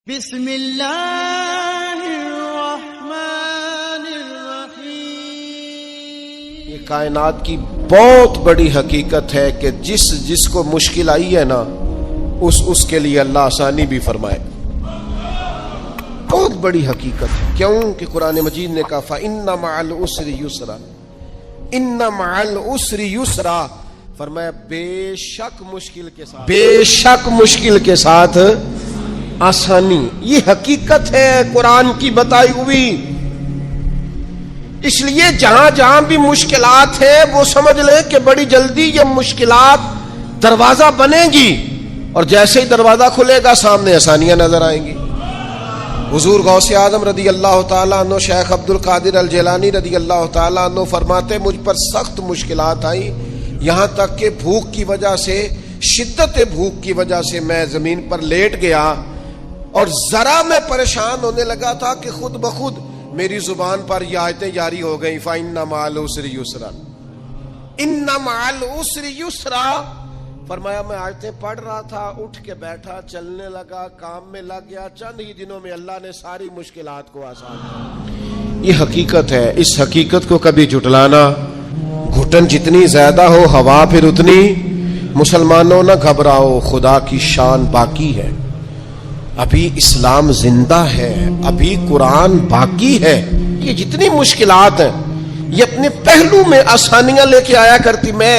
بسم اللہ الرحمن الرحیم۔ یہ کائنات کی بہت بڑی حقیقت ہے کہ جس کو مشکل آئی ہے نا اس کے لیے اللہ آسانی بھی فرمائے۔ بہت بڑی حقیقت ہے، کیوں کہ قرآن مجید نے کہا فَإِنَّ مَعَ الْعُسْرِ يُسْرًا، إِنَّ مَعَ الْعُسْرِ يُسْرًا، فرمایا بے شک مشکل کے ساتھ آسانی۔ یہ حقیقت ہے قرآن کی بتائی ہوئی۔ اس لیے جہاں جہاں بھی مشکلات ہیں وہ سمجھ لیں کہ بڑی جلدی یہ مشکلات دروازہ بنے گی، اور جیسے ہی دروازہ کھلے گا سامنے آسانیاں نظر آئیں گی۔ حضور غوث اعظم رضی اللہ تعالیٰ عنہ، شیخ عبد القادر الجیلانی رضی اللہ تعالیٰ عنہ فرماتے مجھ پر سخت مشکلات آئیں، یہاں تک کہ بھوک کی وجہ سے، شدت بھوک کی وجہ سے میں زمین پر لیٹ گیا، اور ذرا میں پریشان ہونے لگا تھا کہ خود بخود میری زبان پر یہ آیتیں جاری ہو گئیں فَإِنَّ مَعَ الْعُسْرِ يُسْرًا، إِنَّ مَعَ الْعُسْرِ يُسْرًا۔ فرمایا میں آیتیں پڑھ رہا تھا، اٹھ کے بیٹھا، چلنے لگا، کام میں لگ گیا، چند ہی دنوں میں اللہ نے ساری مشکلات کو آسان کیا۔ یہ حقیقت ہے، اس حقیقت کو کبھی جھٹلانا، گھٹن جتنی زیادہ ہو ہوا پھر اتنی، مسلمانوں نہ گھبراؤ، خدا کی شان باقی ہے، ابھی اسلام زندہ ہے، ابھی قرآن باقی ہے۔ یہ جتنی مشکلات ہیں یہ اپنے پہلو میں آسانیاں لے کے آیا کرتی۔ میں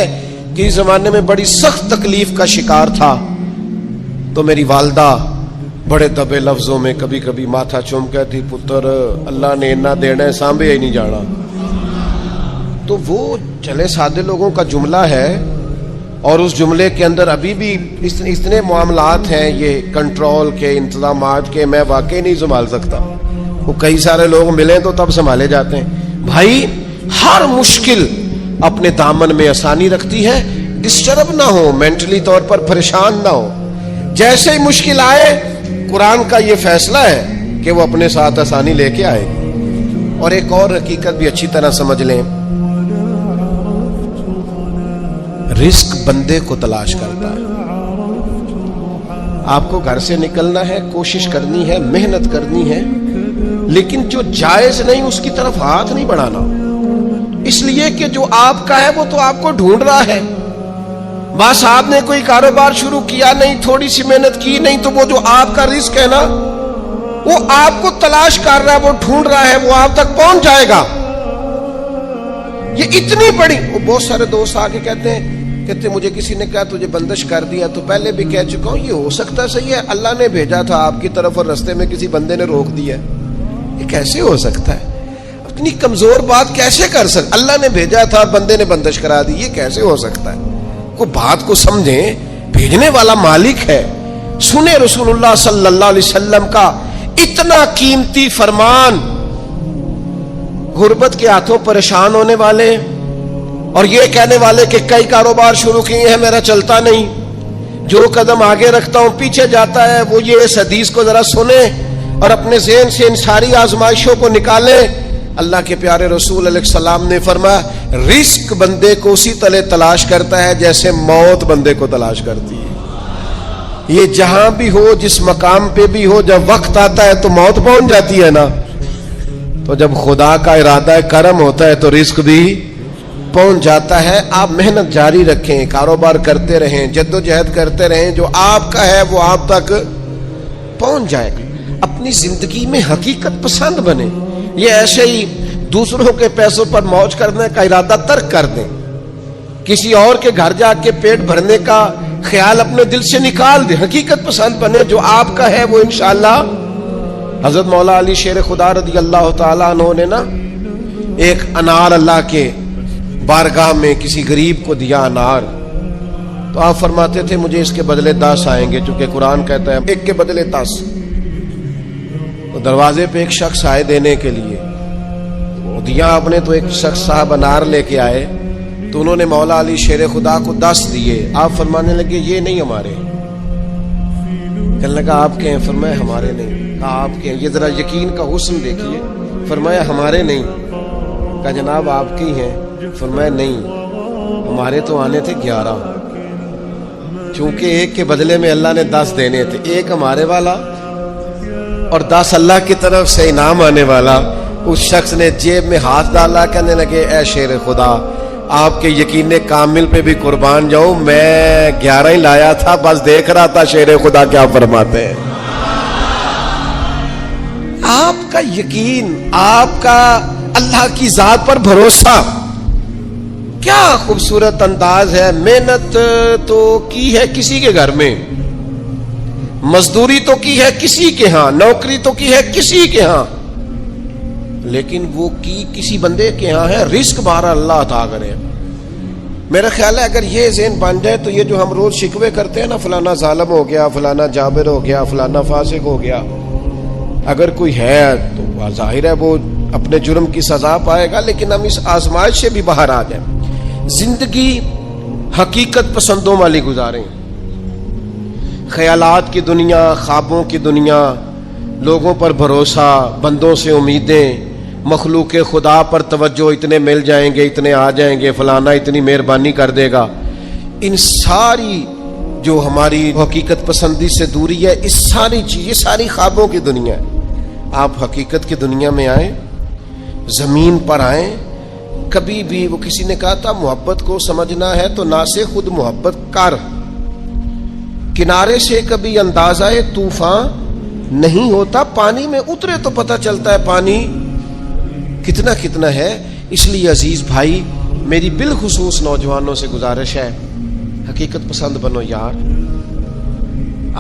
کسی زمانے میں بڑی سخت تکلیف کا شکار تھا، تو میری والدہ بڑے دبے لفظوں میں کبھی کبھی ماتھا چوم کہتی پتر اللہ نے اتنا دینا ہے سانبے ہی نہیں جانا۔ تو وہ چلے سادے لوگوں کا جملہ ہے، اور اس جملے کے اندر ابھی بھی اتنے معاملات ہیں یہ کنٹرول کے، انتظامات کے، میں واقعی نہیں سنبھال سکتا۔ وہ کئی سارے لوگ ملیں تو تب سنبھالے جاتے ہیں۔ بھائی ہر مشکل اپنے دامن میں آسانی رکھتی ہے، ڈسٹرب نہ ہو، مینٹلی طور پر پریشان نہ ہو۔ جیسے ہی مشکل آئے قرآن کا یہ فیصلہ ہے کہ وہ اپنے ساتھ آسانی لے کے آئے گی۔ اور ایک اور حقیقت بھی اچھی طرح سمجھ لیں، رزق بندے کو تلاش کرتا ہے۔ آپ کو گھر سے نکلنا ہے، کوشش کرنی ہے، محنت کرنی ہے، لیکن جو جائز نہیں اس کی طرف ہاتھ نہیں بڑھانا، اس لیے کہ جو آپ کا ہے وہ تو آپ کو ڈھونڈ رہا ہے۔ بس آپ نے کوئی کاروبار شروع کیا نہیں، تھوڑی سی محنت کی نہیں، تو وہ جو آپ کا رزق ہے نا وہ آپ کو تلاش کر رہا ہے، وہ ڈھونڈ رہا ہے، وہ آپ تک پہنچ جائے گا۔ یہ اتنی بڑی، وہ بہت سارے دوست آ کے کہتے مجھے کسی نے کہا تجھے بندش کر دیا، تو پہلے بھی کہہ چکا ہوں یہ ہو سکتا صحیح ہے اللہ نے بھیجا تھا آپ کی طرف اور رستے میں کسی بندے نے روک دیا، یہ کیسے ہو سکتا ہے؟ اتنی کمزور بات کیسے کر سکتا؟ اللہ نے بھیجا تھا بندے نے بندش کرا دی، یہ کیسے ہو سکتا ہے؟ کوئی بات کو سمجھیں، بھیجنے والا مالک ہے۔ سنیں رسول اللہ صلی اللہ علیہ وسلم کا اتنا قیمتی فرمان، غربت کے ہاتھوں پریشان ہونے والے اور یہ کہنے والے کہ کئی کاروبار شروع کیے ہیں میرا چلتا نہیں، جو قدم آگے رکھتا ہوں پیچھے جاتا ہے، وہ یہ اس حدیث کو ذرا سنیں اور اپنے ذہن سے ان ساری آزمائشوں کو نکالیں۔ اللہ کے پیارے رسول علیہ السلام نے فرمایا رزق بندے کو اسی طرح تلاش کرتا ہے جیسے موت بندے کو تلاش کرتی ہے۔ یہ جہاں بھی ہو، جس مقام پہ بھی ہو، جب وقت آتا ہے تو موت پہنچ جاتی ہے نا، تو جب خدا کا ارادہ کرم ہوتا ہے تو رزق بھی پہنچ جاتا ہے۔ آپ محنت جاری رکھیں، کاروبار کرتے رہیں، جد و جہد کرتے رہیں، جو آپ کا ہے وہ آپ تک پہنچ جائے گا۔ اپنی زندگی میں حقیقت پسند بنے، یہ ایسے ہی دوسروں کے پیسوں پر موج کرنے کا ارادہ ترک کر دیں، کسی اور کے گھر جا کے پیٹ بھرنے کا خیال اپنے دل سے نکال دیں، حقیقت پسند بنے، جو آپ کا ہے وہ انشاءاللہ۔ حضرت مولا علی شیر خدا رضی اللہ تعالیٰ عنہ نے نا ایک انار اللہ کے بارگاہ میں کسی غریب کو دیا انار، تو آپ فرماتے تھے مجھے اس کے بدلے 10 آئیں گے، چونکہ قرآن کہتا ہے ایک کے بدلے 10۔ تو دروازے پہ ایک شخص آئے دینے کے لیے، وہ دیا آپ نے، تو ایک شخص صاحب انار لے کے آئے، تو انہوں نے مولا علی شیر خدا کو 10 دیے۔ آپ فرمانے لگے یہ نہیں ہمارے، کہنے لگا آپ کے ہیں؟ فرمایا ہمارے نہیں۔ کہا آپ کے ہیں؟ یہ ذرا یقین کا حسن دیکھیے۔ فرمایا ہمارے نہیں۔ کہا جناب آپ کی ہیں؟ فرمایا نہیں، ہمارے تو آنے تھے 11، چونکہ ایک کے بدلے میں اللہ نے 10 دینے تھے، ایک ہمارے والا اور 10 اللہ کی طرف سے انعام آنے والا. اس شخص نے جیب میں ہاتھ ڈالا, کہنے لگے اے شیر خدا, آپ کے یقین کامل پہ بھی قربان جاؤں, میں 11 ہی لایا تھا, بس دیکھ رہا تھا شیر خدا کیا فرماتے ہیں. آپ کا یقین, آپ کا اللہ کی ذات پر بھروسہ, کیا خوبصورت انداز ہے. محنت تو کی ہے کسی کے گھر میں, مزدوری تو کی ہے کسی کے ہاں, نوکری تو کی ہے کسی کے ہاں, لیکن وہ کی کسی بندے کے ہاں ہے. رزق بارہ اللہ عطا کرے. میرا خیال ہے اگر یہ ذہن بن جائے تو یہ جو ہم روز شکوے کرتے ہیں نا, فلانا ظالم ہو گیا, فلانا جابر ہو گیا, فلانا فاسق ہو گیا, اگر کوئی ہے تو ظاہر ہے وہ اپنے جرم کی سزا پائے گا, لیکن ہم اس آزمائش سے بھی باہر آ جائیں. زندگی حقیقت پسندوں والی گزاریں. خیالات کی دنیا, خوابوں کی دنیا, لوگوں پر بھروسہ, بندوں سے امیدیں, مخلوق خدا پر توجہ, اتنے مل جائیں گے, اتنے آ جائیں گے, فلانا اتنی مہربانی کر دے گا. ان ساری جو ہماری حقیقت پسندی سے دوری ہے, اس ساری چیز, یہ ساری خوابوں کی دنیا ہے. آپ حقیقت کی دنیا میں آئیں, زمین پر آئیں. کبھی بھی وہ کسی نے کہا تھا محبت کو سمجھنا ہے تو نہ سے خود محبت کر. کنارے سے کبھی اندازہ طوفان نہیں ہوتا, پانی میں اترے تو پتہ چلتا ہے پانی کتنا کتنا ہے. اس لیے عزیز بھائی, میری بالخصوص نوجوانوں سے گزارش ہے, حقیقت پسند بنو یار.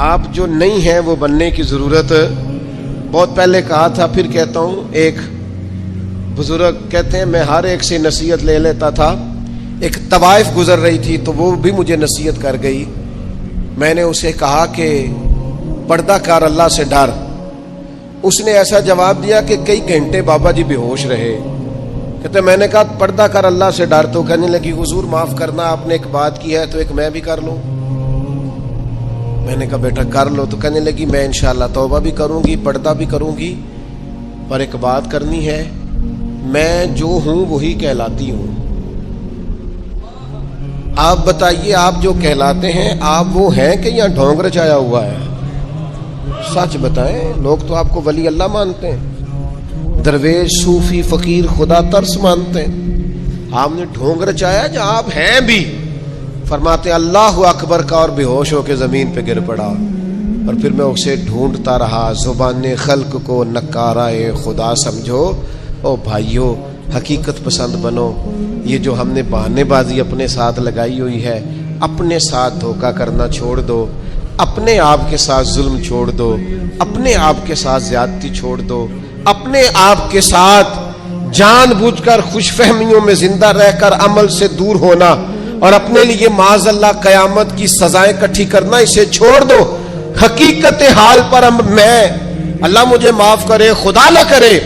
آپ جو نہیں ہیں وہ بننے کی ضرورت, بہت پہلے کہا تھا, پھر کہتا ہوں. ایک بزرگ کہتے ہیں میں ہر ایک سے نصیحت لے لیتا تھا. ایک طوائف گزر رہی تھی تو وہ بھی مجھے نصیحت کر گئی. میں نے اسے کہا کہ پردہ کار اللہ سے ڈر. اس نے ایسا جواب دیا کہ کئی گھنٹے بابا جی بے ہوش رہے. کہتے میں نے کہا پردہ کر اللہ سے ڈر, تو کہنے لگی حضور معاف کرنا, آپ نے ایک بات کی ہے تو ایک میں بھی کر لوں. میں نے کہا بیٹا کر لو. تو کہنے لگی میں انشاءاللہ توبہ بھی کروں گی, پردہ بھی کروں گی, پر ایک بات کرنی ہے, میں جو ہوں وہی کہلاتی ہوں. آپ بتائیے آپ جو کہلاتے ہیں آپ وہ ہیں کہ یا ڈھونگ رچایا ہوا ہے؟ سچ بتائیں. لوگ تو آپ کو ولی اللہ مانتے ہیں, درویش, صوفی, فقیر, خدا ترس مانتے ہیں. آپ نے ڈھونگ رچایا جو آپ ہیں بھی. فرماتے اللہ اکبر کا اور بے ہوش ہو کے زمین پہ گر پڑا, اور پھر میں اسے ڈھونڈتا رہا. زبان خلق کو نکارائے خدا سمجھو. او بھائیو, حقیقت پسند بنو. یہ جو ہم نے بہانے بازی اپنے ساتھ لگائی ہوئی ہے, اپنے ساتھ دھوکہ کرنا چھوڑ دو, اپنے آپ کے ساتھ ظلم چھوڑ دو, اپنے آپ کے ساتھ زیادتی چھوڑ دو, اپنے آپ کے ساتھ جان بوجھ کر خوش فہمیوں میں زندہ رہ کر عمل سے دور ہونا اور اپنے لیے معاذ اللہ قیامت کی سزائیں اکٹھی کرنا, اسے چھوڑ دو. حقیقت حال پر میں, اللہ مجھے معاف کرے, خدا نہ کرے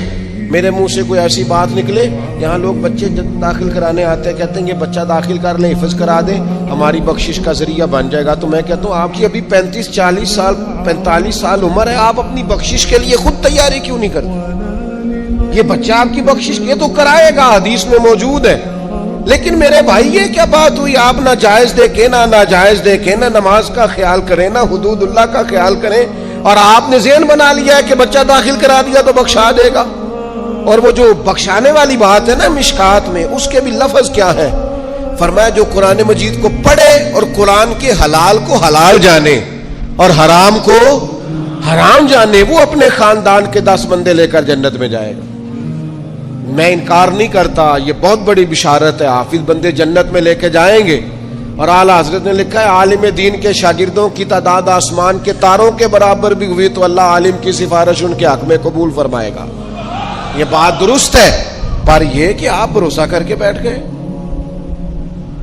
میرے منہ سے کوئی ایسی بات نکلے. یہاں لوگ بچے داخل کرانے آتے ہیں, کہتے ہیں یہ بچہ داخل کر لیں, حفظ کرا دیں, ہماری بخشش کا ذریعہ بن جائے گا. تو میں کہتا ہوں آپ کی ابھی 35-40 سال 45 سال عمر ہے, آپ اپنی بخشش کے لیے خود تیاری کیوں نہیں کرتے؟ یہ بچہ آپ کی بخشش کے تو کرائے گا, حدیث میں موجود ہے. لیکن میرے بھائی یہ کیا بات ہوئی, آپ نہ جائز دیکھیں نہ ناجائز دیکھیں, نہ نماز کا خیال کریں نہ حدود اللہ کا خیال کریں, اور آپ نے ذہن بنا لیا ہے کہ بچہ داخل کرا دیا تو بخشا دے گا. اور وہ جو بخشانے والی بات ہے نا مشکات میں, اس کے بھی لفظ کیا ہے؟ فرمایا جو قرآن مجید کو پڑھے اور قرآن کے حلال کو حلال جانے اور حرام کو حرام جانے, وہ اپنے خاندان کے 10 بندے لے کر جنت میں جائے گا. میں انکار نہیں کرتا, یہ بہت بڑی بشارت ہے. حافظ بندے جنت میں لے کے جائیں گے. اور اعلیٰ حضرت نے لکھا ہے عالم دین کے شاگردوں کی تعداد آسمان کے تاروں کے برابر بھی ہوئی تو اللہ عالم کی سفارش ان کے حق میں قبول فرمائے گا. یہ بات درست ہے, پر یہ کہ آپ بھروسہ کر کے بیٹھ گئے.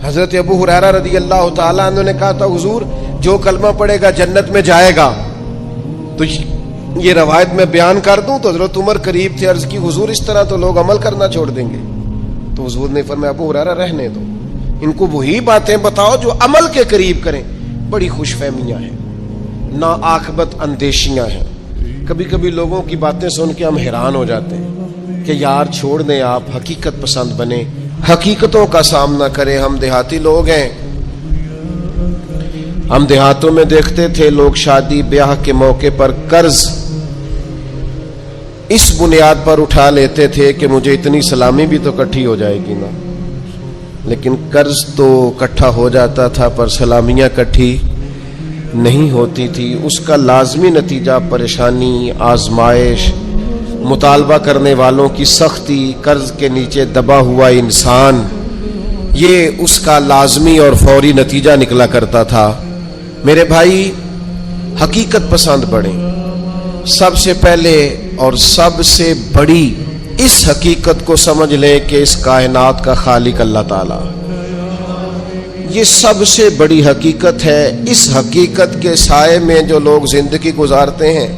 حضرت ابو ہریرہ رضی اللہ تعالیٰ عنہ نے کہا تھا حضور جو کلمہ پڑھے گا جنت میں جائے گا. تو یہ روایت میں بیان کر دوں تو حضرت عمر قریب تھے, عرض کی حضور اس طرح تو لوگ عمل کرنا چھوڑ دیں گے. تو حضور نے فرمایا ابو ہریرہ رہنے دو, ان کو وہی باتیں بتاؤ جو عمل کے قریب کریں. بڑی خوش فہمیاں ہیں, نا عاقبت اندیشیاں ہیں. کبھی کبھی لوگوں کی باتیں سن کے ہم حیران ہو جاتے ہیں کہ یار چھوڑ دیں, آپ حقیقت پسند بنے, حقیقتوں کا سامنا کریں. ہم دیہاتی لوگ ہیں, ہم دیہاتوں میں دیکھتے تھے لوگ شادی بیاہ کے موقع پر قرض اس بنیاد پر اٹھا لیتے تھے کہ مجھے اتنی سلامی بھی تو اکٹھی ہو جائے گی نا، لیکن قرض تو اکٹھا ہو جاتا تھا پر سلامیاں اکٹھی نہیں ہوتی تھی۔ اس کا لازمی نتیجہ پریشانی، آزمائش، مطالبہ کرنے والوں کی سختی، قرض کے نیچے دبا ہوا انسان، یہ اس کا لازمی اور فوری نتیجہ نکلا کرتا تھا۔ میرے بھائی، حقیقت پسند بڑھیں۔ سب سے پہلے اور سب سے بڑی اس حقیقت کو سمجھ لیں کہ اس کائنات کا خالق اللہ تعالیٰ، یہ سب سے بڑی حقیقت ہے۔ اس حقیقت کے سائے میں جو لوگ زندگی گزارتے ہیں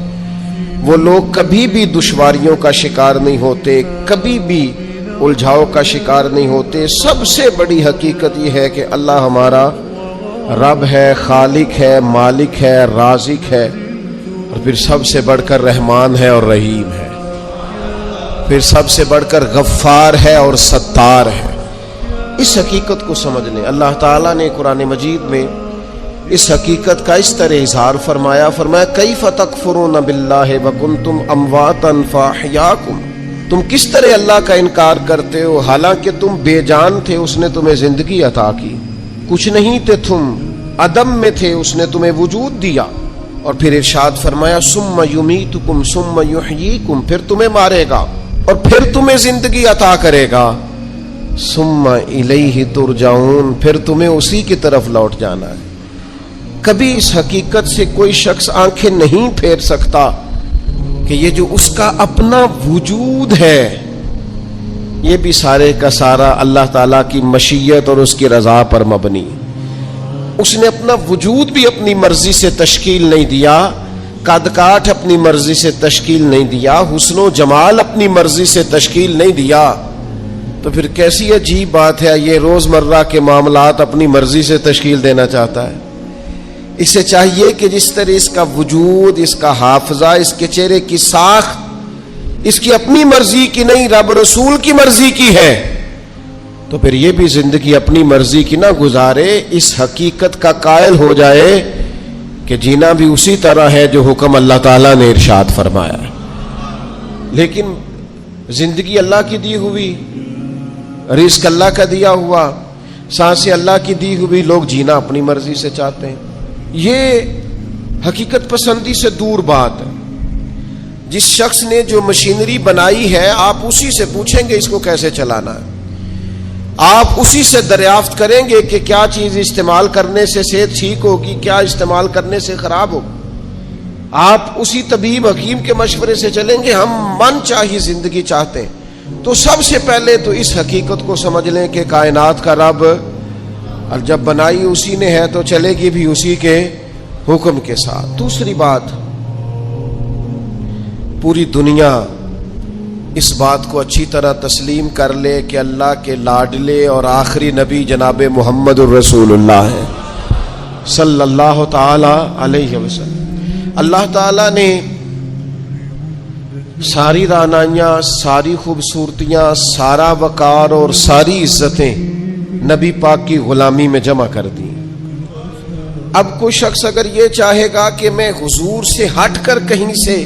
وہ لوگ کبھی بھی دشواریوں کا شکار نہیں ہوتے، کبھی بھی الجھاؤ کا شکار نہیں ہوتے۔ سب سے بڑی حقیقت یہ ہے کہ اللہ ہمارا رب ہے، خالق ہے، مالک ہے، رازق ہے، اور پھر سب سے بڑھ کر رحمان ہے اور رحیم ہے، پھر سب سے بڑھ کر غفار ہے اور ستار ہے۔ اس حقیقت کو سمجھ لیں۔ اللہ تعالیٰ نے قرآن مجید میں اس حقیقت کا اس طرح اظہار فرمایا، کیف تکفرون باللہ وکنتم امواتا فاحیاکم، تم کس طرح اللہ کا انکار کرتے ہو حالانکہ تم بے جان تھے، اس نے تمہیں زندگی عطا کی، کچھ نہیں تھے تم، عدم میں تھے، اس نے تمہیں وجود دیا، اور پھر ارشاد فرمایا ثم یمیتکم ثم یحییکم، پھر تمہیں مارے گا اور پھر تمہیں زندگی عطا کرے گا، ثم الیہ ترجعون، پھر تمہیں اسی کی طرف لوٹ جانا ہے۔ کبھی اس حقیقت سے کوئی شخص آنکھیں نہیں پھیر سکتا کہ یہ جو اس کا اپنا وجود ہے یہ بھی سارے کا سارا اللہ تعالیٰ کی مشیت اور اس کی رضا پر مبنی۔ اس نے اپنا وجود بھی اپنی مرضی سے تشکیل نہیں دیا، قد کاٹ اپنی مرضی سے تشکیل نہیں دیا، حسن و جمال اپنی مرضی سے تشکیل نہیں دیا، تو پھر کیسی عجیب بات ہے یہ روزمرہ کے معاملات اپنی مرضی سے تشکیل دینا چاہتا ہے۔ اسے چاہیے کہ جس طرح اس کا وجود، اس کا حافظہ، اس کے چہرے کی ساخت اس کی اپنی مرضی کی نہیں، رب رسول کی مرضی کی ہے، تو پھر یہ بھی زندگی اپنی مرضی کی نہ گزارے، اس حقیقت کا قائل ہو جائے کہ جینا بھی اسی طرح ہے جو حکم اللہ تعالیٰ نے ارشاد فرمایا۔ لیکن زندگی اللہ کی دی ہوئی، رزق اللہ کا دیا ہوا، سانسیں اللہ کی دی ہوئی، لوگ جینا اپنی مرضی سے چاہتے ہیں۔ یہ حقیقت پسندی سے دور بات ہے۔ جس شخص نے جو مشینری بنائی ہے آپ اسی سے پوچھیں گے اس کو کیسے چلانا ہے، آپ اسی سے دریافت کریں گے کہ کیا چیز استعمال کرنے سے صحت ٹھیک ہوگی، کیا استعمال کرنے سے خراب ہوگی، آپ اسی طبیب حکیم کے مشورے سے چلیں گے۔ ہم من چاہی زندگی چاہتے ہیں تو سب سے پہلے تو اس حقیقت کو سمجھ لیں کہ کائنات کا رب، اور جب بنائی اسی نے ہے تو چلے گی بھی اسی کے حکم کے ساتھ۔ دوسری بات، پوری دنیا اس بات کو اچھی طرح تسلیم کر لے کہ اللہ کے لاڈلے اور آخری نبی جناب محمد الرسول اللہ ہے صلی اللہ تعالی علیہ وسلم۔ اللہ تعالی نے ساری دانائیاں، ساری خوبصورتیاں، سارا وقار اور ساری عزتیں نبی پاک کی غلامی میں جمع کر دی۔ اب کوئی شخص اگر یہ چاہے گا کہ میں حضور سے ہٹ کر کہیں سے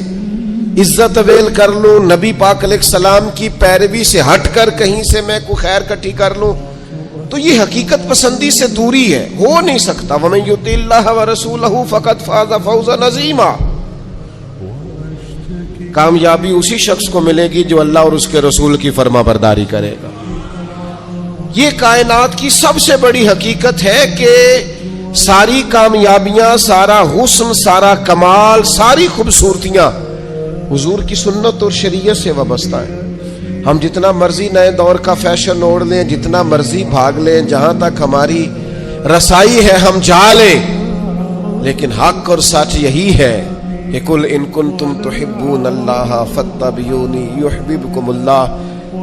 عزت اویل کر لوں، نبی پاک علیہ السلام کی پیروی سے ہٹ کر کہیں سے میں کوئی خیر کٹھی کر لوں، تو یہ حقیقت پسندی سے دوری ہے، ہو نہیں سکتا۔ وَمَن يُطِعِ اللَّهَ وَرَسُولَهُ فَقَدْ فَازَ فَوْزًا عَظِيمًا۔ کامیابی اسی شخص کو ملے گی جو اللہ اور اس کے رسول کی فرما برداری کرے گا۔ یہ کائنات کی سب سے بڑی حقیقت ہے کہ ساری کامیابیاں، سارا حسن، سارا کمال، ساری خوبصورتیاں حضور کی سنت اور شریعت سے وابستہ ہے۔ ہم جتنا مرضی نئے دور کا فیشن اوڑھ لیں، جتنا مرضی بھاگ لیں، جہاں تک ہماری رسائی ہے ہم جا لیں، لیکن حق اور سچ یہی ہے کہ قل ان کنتم تحبون اللہ فاتبعونی یحببکم اللہ۔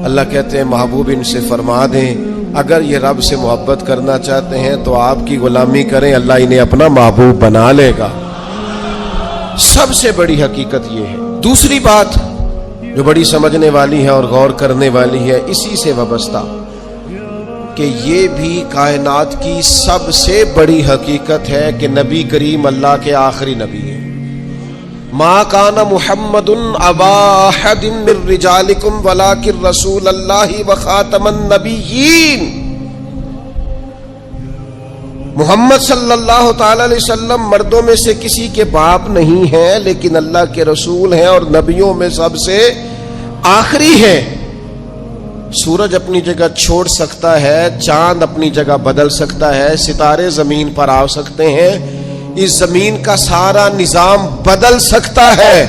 اللہ کہتے ہیں محبوب ان سے فرما دیں اگر یہ رب سے محبت کرنا چاہتے ہیں تو آپ کی غلامی کریں، اللہ انہیں اپنا محبوب بنا لے گا۔ سب سے بڑی حقیقت یہ ہے۔ دوسری بات جو بڑی سمجھنے والی ہے اور غور کرنے والی ہے، اسی سے وابستہ، کہ یہ بھی کائنات کی سب سے بڑی حقیقت ہے کہ نبی کریم اللہ کے آخری نبی ہیں۔ ما کان محمد ابا احد من رجالکم ولکن رسول اللہ وخاتم النبیین. محمد صلی اللہ تعالی علیہ وسلم مردوں میں سے کسی کے باپ نہیں ہیں لیکن اللہ کے رسول ہیں اور نبیوں میں سب سے آخری ہیں. سورج اپنی جگہ چھوڑ سکتا ہے, چاند اپنی جگہ بدل سکتا ہے, ستارے زمین پر آ سکتے ہیں, اس زمین کا سارا نظام بدل سکتا ہے,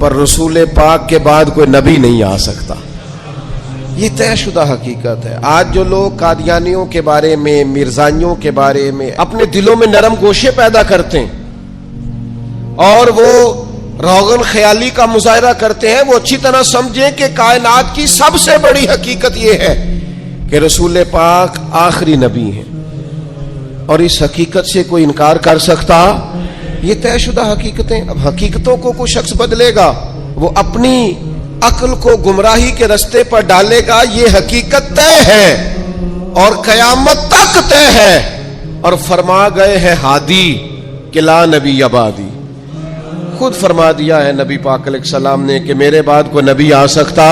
پر رسول پاک کے بعد کوئی نبی نہیں آ سکتا. یہ طے شدہ حقیقت ہے. آج جو لوگ قادیانیوں کے بارے میں, مرزائیوں کے بارے میں اپنے دلوں میں نرم گوشے پیدا کرتے ہیں اور وہ روغن خیالی کا مظاہرہ کرتے ہیں, وہ اچھی طرح سمجھیں کہ کائنات کی سب سے بڑی حقیقت یہ ہے کہ رسول پاک آخری نبی ہیں, اور اس حقیقت سے کوئی انکار کر سکتا؟ یہ طے شدہ حقیقتیں. اب حقیقتوں کو کوئی شخص بدلے گا, وہ اپنی عقل کو گمراہی کے رستے پر ڈالے گا. یہ حقیقت طے ہے اور قیامت تک طے ہے. اور فرما گئے ہیں ہادی کہ لا نبی بعدی, خود فرما دیا ہے نبی پاک علیہ السلام نے کہ میرے بعد کوئی نبی آ سکتا.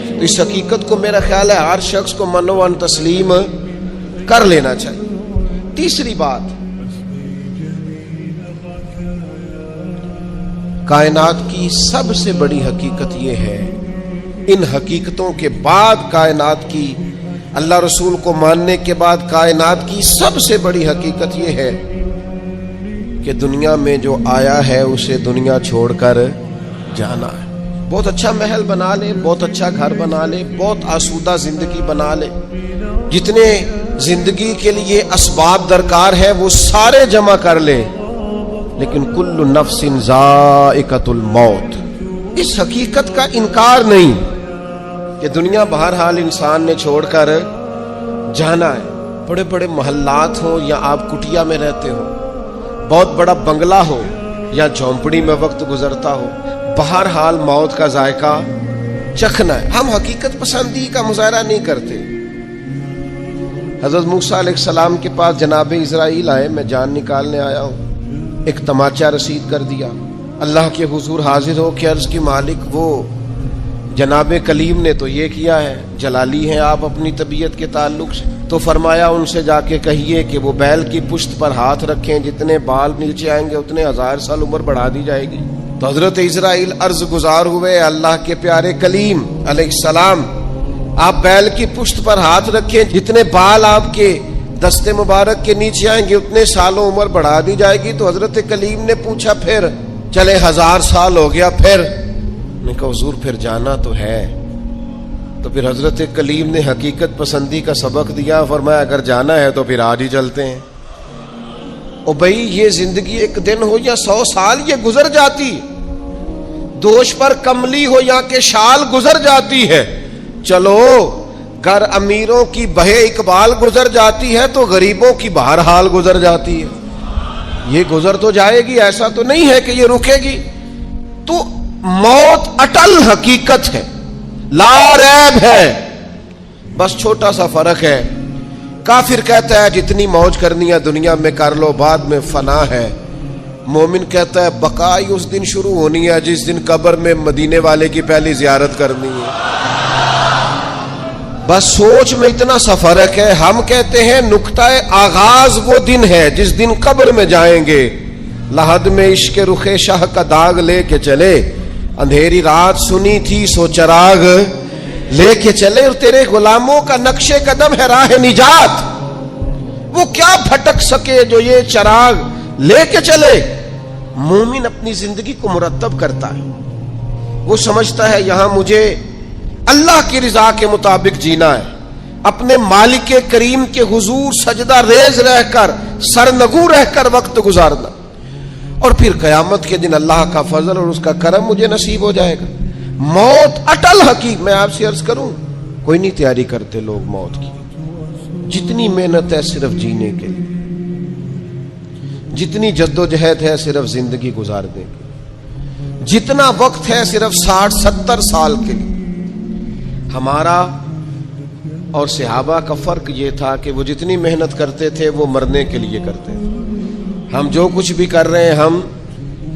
تو اس حقیقت کو میرا خیال ہے ہر شخص کو منوان تسلیم کر لینا چاہیے. تیسری بات, کائنات کی سب سے بڑی حقیقت یہ ہے, ان حقیقتوں کے بعد کائنات کی, اللہ رسول کو ماننے کے بعد کائنات کی سب سے بڑی حقیقت یہ ہے کہ دنیا میں جو آیا ہے اسے دنیا چھوڑ کر جانا ہے. بہت اچھا محل بنا لے, بہت اچھا گھر بنا لے, بہت آسودہ زندگی بنا لے, جتنے زندگی کے لیے اسباب درکار ہے وہ سارے جمع کر لے, لیکن کل نفس ذائقۃ الموت, اس حقیقت کا انکار نہیں کہ دنیا بہرحال انسان نے چھوڑ کر جانا ہے. بڑے بڑے محلات ہوں یا آپ کٹیا میں رہتے ہو, بہت بڑا بنگلہ ہو یا جھونپڑی میں وقت گزرتا ہو, بہرحال موت کا ذائقہ چکھنا ہے. ہم حقیقت پسندی کا مظاہرہ نہیں کرتے. حضرت موسیٰ علیہ السلام کے پاس جناب اسرائیل آئے, میں جان نکالنے آیا ہوں, ایک تماچا رسید کر دیا. اللہ کے حضور حاضر ہو کے عرض کی مالک وہ جناب کلیم نے تو یہ کیا ہے, جلالی ہیں آپ اپنی طبیعت کے تعلق سے. تو فرمایا ان سے جا کے کہیے کہ وہ بیل کی پشت پر ہاتھ رکھیں, جتنے بال نیچے آئیں گے اتنے 1000 سال عمر بڑھا دی جائے گی. تو حضرت اسرائیل عرض گزار ہوئے, اللہ کے پیارے کلیم علیہ السلام آپ بیل کی پشت پر ہاتھ رکھیں, جتنے بال آپ کے دستے مبارک کے نیچے آئیں گے اتنے سالوں عمر بڑھا دی جائے گی. تو حضرت کلیم نے پوچھا پھر چلے 1000 سال ہو گیا, پھر نے کہا حضور پھر جانا تو ہے. تو پھر حضرت کلیم نے حقیقت پسندی کا سبق دیا, فرمایا اگر جانا ہے تو پھر آج ہی چلتے ہیں. او بھائی یہ زندگی ایک دن ہو یا 100 سال یہ گزر جاتی, دوش پر کملی ہو یا کہ شال گزر جاتی ہے. چلو گر امیروں کی بہے اقبال گزر جاتی ہے تو غریبوں کی بہرحال گزر جاتی ہے. یہ گزر تو جائے گی, ایسا تو نہیں ہے کہ یہ رکے گی. تو موت اٹل حقیقت ہے, لا ریب ہے, بس چھوٹا سا فرق ہے. کافر کہتا ہے جتنی موج کرنی ہے دنیا میں کر لو, بعد میں فنا ہے. مومن کہتا ہے بقائی اس دن شروع ہونی ہے جس دن قبر میں مدینے والے کی پہلی زیارت کرنی ہے. بس سوچ میں اتنا سا فرق ہے. ہم کہتے ہیں نقطہ آغاز وہ دن ہے جس دن قبر میں جائیں گے, لحد میں عشق رخ شاہ کا داغ لے کے چلے, اندھیری رات سنی تھی سو چراغ لے کے چلے, اور تیرے غلاموں کا نقش قدم ہے راہ نجات, وہ کیا بھٹک سکے جو یہ چراغ لے کے چلے. مومن اپنی زندگی کو مرتب کرتا ہے, وہ سمجھتا ہے یہاں مجھے اللہ کی رضا کے مطابق جینا ہے, اپنے مالک کریم کے حضور سجدہ ریز رہ کر, سرنگو رہ کر وقت گزارنا, اور پھر قیامت کے دن اللہ کا فضل اور اس کا کرم مجھے نصیب ہو جائے گا. موت اٹل حقیقت. میں آپ سے عرض کروں, کوئی نہیں تیاری کرتے لوگ موت کی. جتنی محنت ہے صرف جینے کے لیے, جتنی جدوجہد ہے صرف زندگی گزارنے کے, جتنا وقت ہے صرف 60-70 سال کے لیے. ہمارا اور صحابہ کا فرق یہ تھا کہ وہ جتنی محنت کرتے تھے وہ مرنے کے لیے کرتے تھے. ہم جو کچھ بھی کر رہے ہیں ہم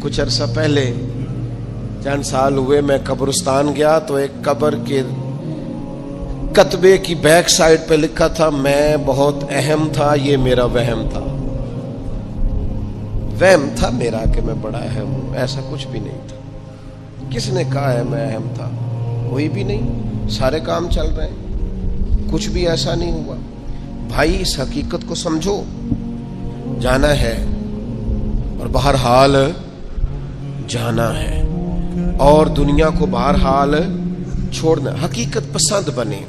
کچھ عرصہ پہلے چند سال ہوئے میں قبرستان گیا تو ایک قبر کے کتبے کی بیک سائڈ پہ لکھا تھا میں بہت اہم تھا، یہ میرا وہم تھا میرا کہ میں بڑا اہم ہوں، ایسا کچھ بھی نہیں تھا۔ کس نے کہا ہے میں اہم تھا؟ کوئی بھی نہیں، سارے کام چل رہے ہیں، کچھ بھی ایسا نہیں ہوا۔ بھائی اس حقیقت کو سمجھو، جانا ہے اور بہرحال جانا ہے، اور دنیا کو بہرحال چھوڑنا۔ حقیقت پسند بنے،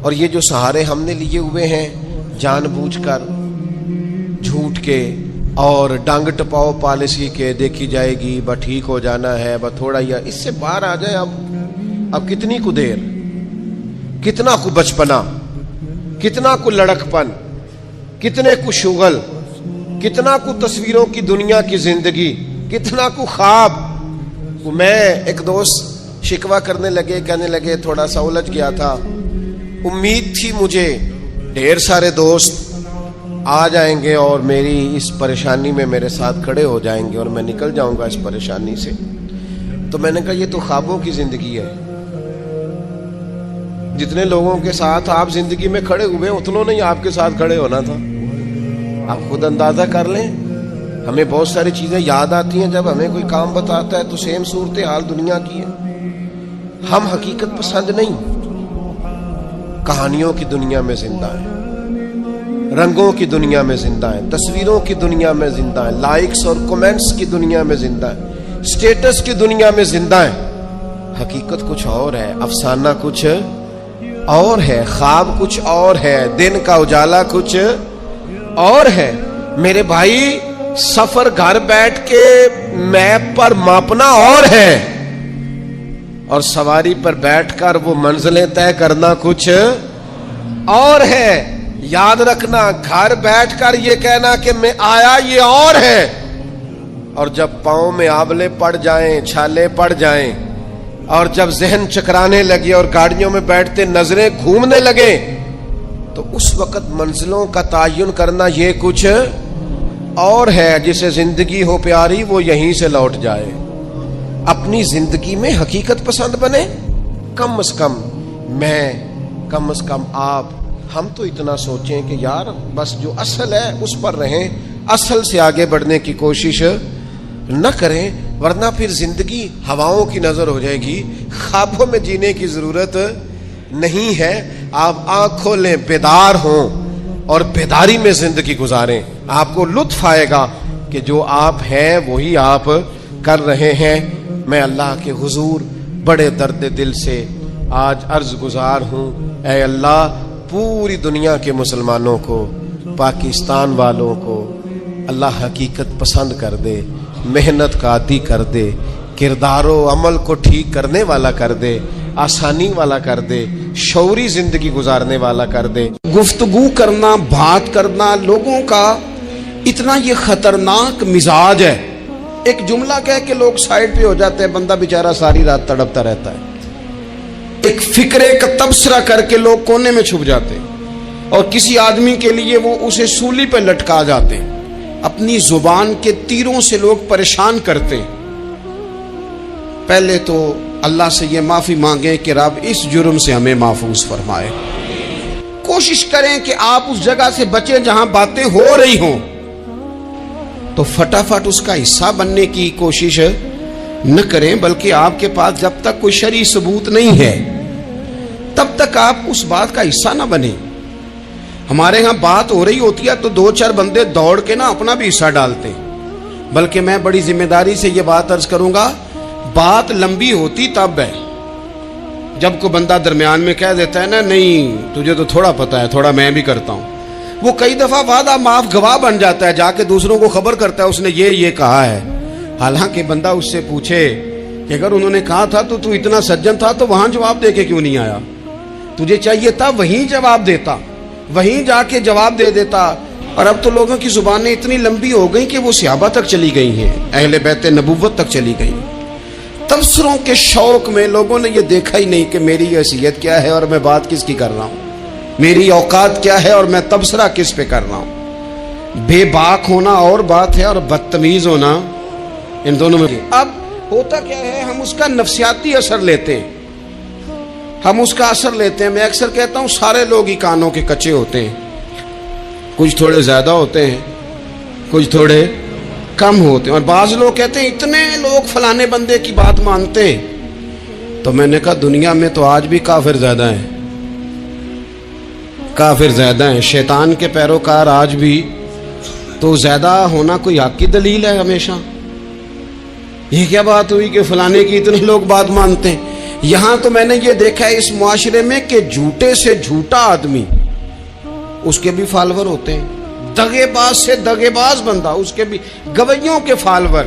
اور یہ جو سہارے ہم نے لیے ہوئے ہیں جان بوجھ کر جھوٹ کے اور ڈانگ ٹپاؤ پالیسی کے، دیکھی جائے گی بس ٹھیک ہو جانا ہے بس تھوڑا، یا اس سے باہر آ جائے۔ اب کتنی کو دیر، کتنا کو بچپنا، کتنا کو لڑک پن، کتنے کو شغل، کتنا کو تصویروں کی دنیا کی زندگی، کتنا کو خواب۔ میں ایک دوست شکوہ کرنے لگے، کہنے لگے تھوڑا سا الجھ گیا تھا، امید تھی مجھے ڈھیر سارے دوست آ جائیں گے اور میری اس پریشانی میں میرے ساتھ کھڑے ہو جائیں گے اور میں نکل جاؤں گا اس پریشانی سے۔ تو میں نے کہا یہ تو خوابوں کی زندگی ہے، جتنے لوگوں کے ساتھ آپ زندگی میں کھڑے ہوئے اتنوں نے آپ کے ساتھ کھڑے ہونا تھا۔ آپ خود اندازہ کر لیں، ہمیں بہت ساری چیزیں یاد آتی ہیں جب ہمیں کوئی کام بتاتا ہے تو سیم صورتحال دنیا کی ہے۔ ہم حقیقت پسند نہیں، کہانیوں کی دنیا میں زندہ ہیں، رنگوں کی دنیا میں زندہ ہیں، تصویروں کی دنیا میں زندہ ہیں، لائکس اور کمنٹس کی دنیا میں زندہ ہیں، سٹیٹس کی دنیا میں زندہ ہیں۔ حقیقت کچھ اور ہے، افسانہ کچھ اور ہے، خواب کچھ اور ہے، دن کا اجالا کچھ اور ہے۔ میرے بھائی سفر گھر بیٹھ کے میپ پر ماپنا اور ہے، اور سواری پر بیٹھ کر وہ منزلیں طے کرنا کچھ اور ہے۔ یاد رکھنا، گھر بیٹھ کر یہ کہنا کہ میں آیا یہ اور ہے، اور جب پاؤں میں آبلے پڑ جائیں، چھالے پڑ جائیں، اور جب ذہن چکرانے لگے اور گاڑیوں میں بیٹھتے نظریں گھومنے لگے تو اس وقت منزلوں کا تعین کرنا یہ کچھ اور ہے۔ جسے زندگی ہو پیاری وہ یہیں سے لوٹ جائے۔ اپنی زندگی میں حقیقت پسند بنے، کم از کم میں، کم از کم آپ، ہم تو اتنا سوچیں کہ یار بس جو اصل ہے اس پر رہیں، اصل سے آگے بڑھنے کی کوشش نہ کریں، ورنہ پھر زندگی ہواؤں کی نظر ہو جائے گی۔ خوابوں میں جینے کی ضرورت نہیں ہے، آپ آنکھ کھولیں، بیدار ہوں اور بیداری میں زندگی گزاریں۔ آپ کو لطف آئے گا کہ جو آپ ہیں وہی آپ کر رہے ہیں۔ میں اللہ کے حضور بڑے درد دل سے آج عرض گزار ہوں، اے اللہ پوری دنیا کے مسلمانوں کو، پاکستان والوں کو اللہ حقیقت پسند کر دے، محنت کا عادی کر دے، کردار و عمل کو ٹھیک کرنے والا کر دے، آسانی والا کر دے، شعوری زندگی گزارنے والا کر دے۔ گفتگو کرنا، بات کرنا لوگوں کا اتنا یہ خطرناک مزاج ہے، ایک جملہ کہہ کے لوگ سائڈ پہ ہو جاتے ہیں، بندہ بیچارہ ساری رات تڑپتا رہتا ہے۔ ایک فکرے کا تبصرہ کر کے لوگ کونے میں چھپ جاتے ہیں، اور کسی آدمی کے لیے وہ اسے سولی پہ لٹکا جاتے ہیں۔ اپنی زبان کے تیروں سے لوگ پریشان کرتے ہیں۔ پہلے تو اللہ سے یہ معافی مانگیں کہ رب اس جرم سے ہمیں محفوظ فرمائے۔ کوشش کریں کہ آپ اس جگہ سے بچیں جہاں باتیں ہو رہی ہوں، تو فٹافٹ اس کا حصہ بننے کی کوشش نہ کریں، بلکہ آپ کے پاس جب تک کوئی شرعی ثبوت نہیں ہے تب تک آپ اس بات کا حصہ نہ بنیں۔ ہمارے ہاں بات ہو رہی ہوتی ہے تو دو چار بندے دوڑ کے نا اپنا بھی حصہ ڈالتے ہیں، بلکہ میں بڑی ذمہ داری سے یہ بات عرض کروں گا، بات لمبی ہوتی تب ہے جب کوئی بندہ درمیان میں کہہ دیتا ہے نا نہیں تجھے تو تھوڑا پتا ہے، تھوڑا میں بھی کرتا ہوں۔ وہ کئی دفعہ وعدہ معاف گواہ بن جاتا ہے، جا کے دوسروں کو خبر کرتا ہے اس نے یہ کہا ہے، حالانکہ بندہ اس سے پوچھے کہ اگر انہوں نے کہا تھا تو اتنا سجن تھا تو وہاں جواب دے کے کیوں نہیں آیا؟ تجھے چاہیے تھا وہیں جواب دیتا، وہیں جا کے جواب دے دیتا۔ اور اب تو لوگوں کی زبانیں اتنی لمبی ہو گئیں کہ وہ صحابہ تک چلی گئی ہیں، اہل بیت نبوت تک چلی گئی۔ تبصروں کے شوق میں لوگوں نے یہ دیکھا ہی نہیں کہ میری حیثیت کیا ہے اور میں بات کس کی کر رہا ہوں، میری اوقات کیا ہے اور میں تبصرہ کس پہ کر رہا ہوں۔ بے باک ہونا اور بات ہے اور بدتمیز ہونا ان دونوں میں. اب ہوتا کیا ہے, ہم اس کا نفسیاتی اثر لیتے ہیں, ہم اس کا اثر لیتے ہیں. میں اکثر کہتا ہوں سارے لوگ ہی کانوں کے کچے ہوتے ہیں, کچھ تھوڑے زیادہ ہوتے ہیں, کچھ تھوڑے کم ہوتے ہیں. اور بعض لوگ کہتے ہیں اتنے لوگ فلانے بندے کی بات مانتے ہیں. تو میں نے کہا دنیا میں تو آج بھی کافر زیادہ ہیں, کافر زیادہ ہیں, شیطان کے پیروکار آج بھی. تو زیادہ ہونا کوئی حق کی دلیل ہے ہمیشہ؟ یہ کیا بات ہوئی کہ فلانے کی اتنے لوگ بات مانتے ہیں؟ یہاں تو میں نے یہ دیکھا ہے اس معاشرے میں کہ جھوٹے سے جھوٹا آدمی, اس کے بھی فالوور ہوتے ہیں. دغے باز سے دغے باز بندہ, اس کے بھی گویوں کے فالوور,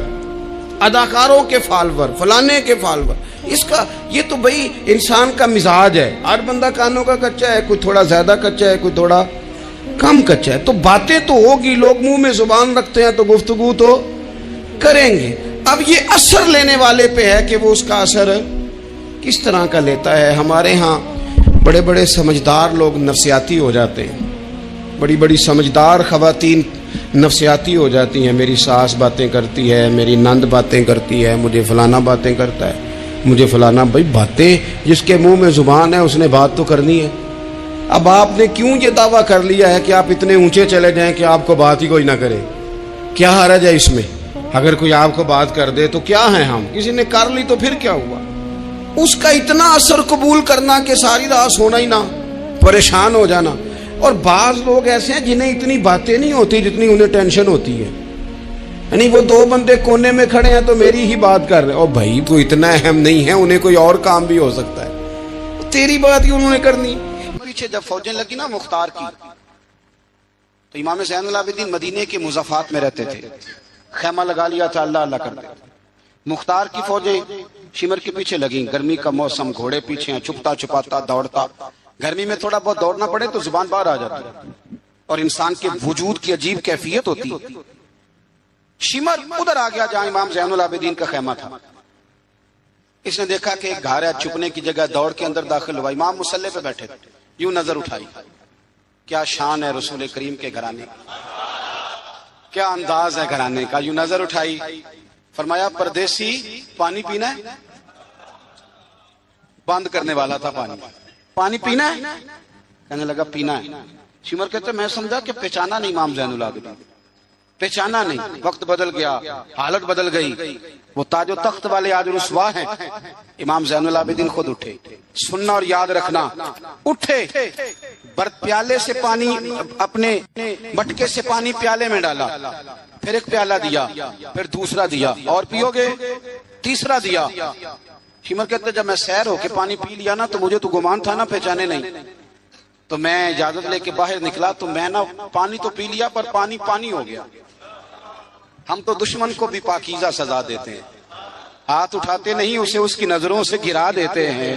اداکاروں کے فالوور, فلانے کے فالوور. اس کا یہ تو بھئی انسان کا مزاج ہے. ہر بندہ کانوں کا کچا ہے, کوئی تھوڑا زیادہ کچا ہے, کوئی تھوڑا کم کچا ہے. تو باتیں تو ہوگی, لوگ منہ میں زبان رکھتے ہیں تو گفتگو تو کریں گے. اب یہ اثر لینے والے پہ ہے کہ وہ اس کا اثر کس طرح کا لیتا ہے. ہمارے ہاں بڑے بڑے سمجھدار لوگ نفسیاتی ہو جاتے ہیں, بڑی بڑی سمجھدار خواتین نفسیاتی ہو جاتی ہیں. میری ساس باتیں کرتی ہے, میری نند باتیں کرتی ہے, مجھے فلانا باتیں کرتا ہے, مجھے فلانا. بھائی باتیں, جس کے منہ میں زبان ہے اس نے بات تو کرنی ہے. اب آپ نے کیوں یہ دعویٰ کر لیا ہے کہ آپ اتنے اونچے چلے جائیں کہ آپ کو بات ہی کوئی نہ کرے؟ کیا حرج ہے اس میں؟ اگر کوئی آپ کو بات کر دے تو کیا ہے, ہم کسی نے کر لی تو پھر کیا ہوا؟ اس کا اتنا اثر قبول کرنا کہ ساری رات سونا ہی نہ, پریشان ہو جانا. اور بعض لوگ ایسے ہیں جنہیں اتنی باتیں نہیں ہوتی جتنی انہیں ٹینشن ہوتی ہے. یعنی وہ دو بندے کونے میں کھڑے ہیں تو میری ہی بات کر رہے ہیں. اور بھائی تو اتنا اہم نہیں ہے, انہیں کوئی اور کام بھی ہو سکتا ہے, تیری بات ہی انہوں نے کرنی. پیچھے جب فوجیں لگی نا مختار کی, تو امام زین العابدین مدینے کے مضافات میں رہتے تھے, خیمہ لگا لیا تھا, اللہ اللہ کرتے. مختار کی فوجیں شمر کے پیچھے لگیں, گرمی کا موسم, گھوڑے پیچھے ہیں, چھپتا چھپاتا دوڑتا. گرمی میں تھوڑا بہت دوڑنا پڑے تو زبان باہر آ جاتی, اور انسان کے وجود کی عجیب کیفیت ہوتی. شمر ادھر آ گیا جہاں امام زین العابدین کا خیمہ تھا. اس نے دیکھا کہ ایک گھر ہے, چھپنے کی جگہ, دوڑ کے اندر داخل ہوا. امام مصلی پہ بیٹھے تھے, یوں نظر اٹھائی. کیا شان ہے رسول کریم کے گھرانے, کیا انداز ہے گھرانے کا. یوں نظر اٹھائی, فرمایا پردیسی پانی پینا ہے. بند کرنے والا تھا پانی. پانی پینا ہے؟ کہنے لگا پینا ہے. شمر کہتے میں سمجھا کہ پہچانا نہیں امام زین العابدین, پہچانا نہیں. وقت بدل گیا, حالت بدل گئی. وہ تاج و تخت والے آج رسوا ہیں. امام زین العابدین خود اٹھے. سننا اور یاد رکھنا, اٹھے, برت پیالے سے پانی, اپنے مٹکے سے پانی پیالے میں ڈالا, پھر ایک پیالہ دیا, پھر دوسرا دیا, اور پیو گے, تیسرا دیا. شمر کہتے جب میں سیر ہو کے پانی پی لیا نا تو مجھے تو گمان تھا نا پہچانے نہیں. تو میں اجازت لے کے باہر نکلا تو میں نا پانی تو پی لیا پر پانی پانی ہو گیا. ہم تو دشمن کو بھی پاکیزہ سزا دیتے ہیں, ہاتھ اٹھاتے نہیں, اسے اس کی نظروں سے گرا دیتے ہیں.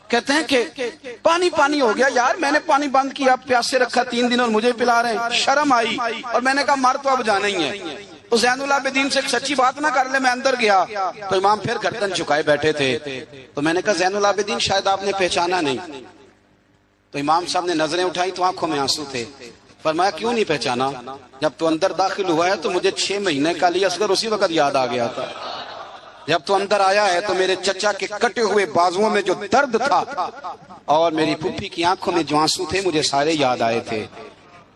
کہتے ہیں کہ پانی پانی ہو گیا. یار میں نے پانی بند کیا, پیاسے رکھا 3 دن اور مجھے پلا رہے ہیں. شرم آئی اور میں نے کہا مر تو اب جانا ہی ہے. تو زین العابدین سے سچی بات نہ کر لے. میں اندر گیا تو امام پھر گردن جھکائے بیٹھے تھے. تو میں نے کہا زین العابدین شاید آپ نے پہچانا نہیں. تو امام صاحب نے نظریں اٹھائی تو آنکھوں میں آنسو تھے. فرمایا کیوں نہیں پہچانا؟ جب تو اندر داخل ہوا ہے تو مجھے 6 مہینے کا علی اصغر اسی وقت یاد آ گیا تھا. جب تو اندر آیا ہے تو میرے چچا کے کٹے ہوئے بازوؤں میں جو درد تھا اور میری پھپھی کی آنکھوں میں جو آنسو تھے مجھے سارے یاد آئے تھے.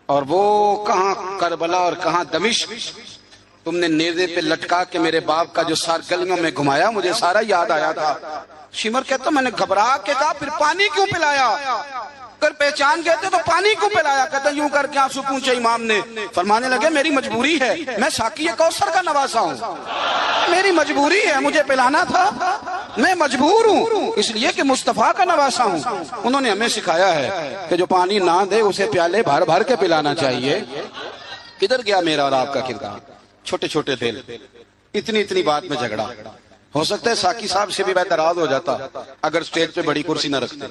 اور وہ کہاں کربلا اور کہاں دمشق تم نے نیزے پہ لٹکا کے میرے باپ کا جو سار گلیوں میں گھمایا مجھے سارا یاد آیا تھا. شمر کہتا میں نے گھبرا کے کہا پھر پانی کیوں پلایا؟ اگر پہچان گئے تھے تو پانی کیوں پلایا؟ کہتا یوں کر کے آنسو پوچھے امام نے. فرمانے لگے میری مجبوری ہے, میں ساقی کوثر کا نواسا ہوں, میری مجبوری ہے, مجھے پلانا تھا, میں مجبور ہوں اس لیے کہ مصطفیٰ کا نواسا ہوں. انہوں نے ہمیں سکھایا ہے کہ جو پانی نہ دے اسے پیالے بھر بھر کے پلانا چاہیے. کدھر گیا میرا اور آپ کا کردار؟ چھوٹے چھوٹے دل, اتنی اتنی بات میں جھگڑا. ہو سکتا ہے ساقی صاحب سے بھی بہتراز ہو جاتا اگر سٹیج پہ بڑی کرسی نہ رکھتے.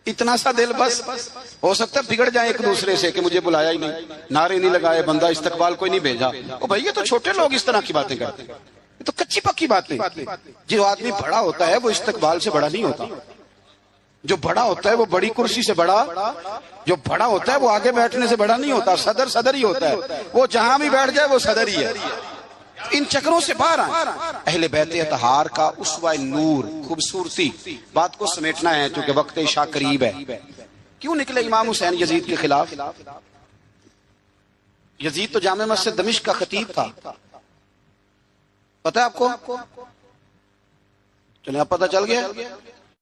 اتنا سا دل بس. ہو سکتا ہے بگڑ جائے ایک دوسرے سے کہ مجھے بلایا ہی نہیں, نعرے نہیں لگائے, بندہ استقبال کوئی نہیں بھیجا. او بھائی یہ تو چھوٹے لوگ اس طرح کی باتیں کرتے ہیں, یہ تو کچی پکی باتیں. جو آدمی بڑا ہوتا ہے وہ استقبال سے بڑا نہیں ہوتا. جو بڑا ہوتا ہے وہ بڑی کرسی سے بڑا, جو بڑا ہوتا ہے وہ آگے بیٹھنے سے بڑا نہیں ہوتا. صدر صدر ہی ہوتا ہے, وہ جہاں بھی بیٹھ جائے وہ صدر ہی ہے. ان چکروں سے باہر آئیں. اہل بیت اطہار کا اسوہ نور، خوبصورتی. بات کو سمیٹنا ہے چونکہ وقت عشاء قریب ہے. کیوں نکلے امام حسین یزید کے خلاف؟ یزید تو جامع مسجد دمشق کا خطیب تھا، پتہ ہے آپ کو؟ چلیں اب پتہ چل گیا.